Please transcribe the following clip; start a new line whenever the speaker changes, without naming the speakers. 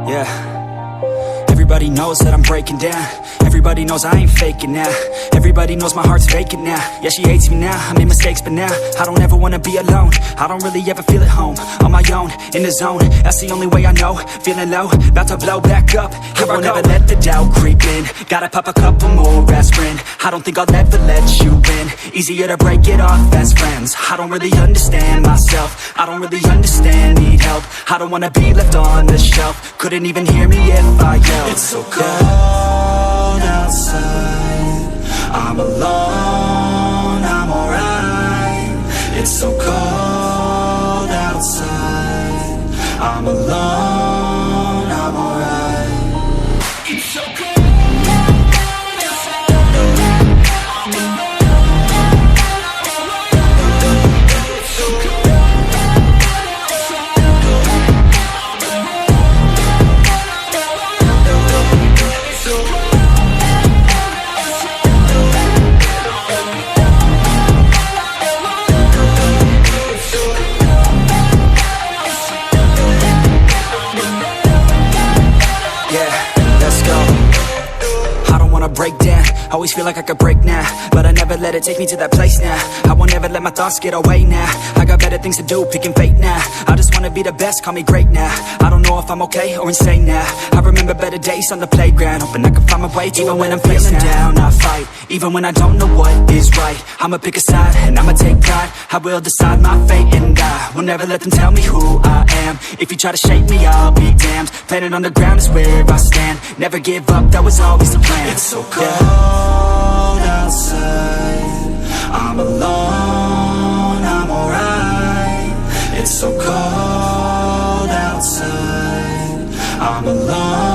Yeah. Everybody knows that I'm breaking down. Everybody knows I ain't faking now. Everybody knows my heart's vacant now. Yeah, she hates me now, I made mistakes but now I don't ever wanna be alone. I don't really ever feel at home. On my own, in the zone, that's the only way I know. Feeling low, about to blow back up. Here I won't ever let the doubt creep in. Gotta pop a couple more aspirin. I don't think I'll ever let you in. Easier to break it off best friends. I don't really understand myself. I don't really understand, need help. I don't wanna be left on the shelf. Couldn't even hear me if I yelled. It's so cold outside, I'm alone, I'm alright. It's so cold outside, I'm alone, I'm alright. It's so cold. Always feel like I could break now, but I never let it take me to that place now. I won't ever let my thoughts get away now. I got better things to do, picking fate now. I just wanna be the best, call me great now. I don't know if I'm okay or insane now. I remember better days on the playground, hoping I can find my way to even when I'm feeling down, I fight. Even when I don't know what is right, I'ma pick a side and I'ma take pride. I will decide my fate and I will never let them tell me who I am. If you try to shake me, I'll be damned. Planet on the ground is where I stand. Never give up, that was always the plan. It's so cold outside, I'm alone, I'm alright. It's so cold outside, I'm alone.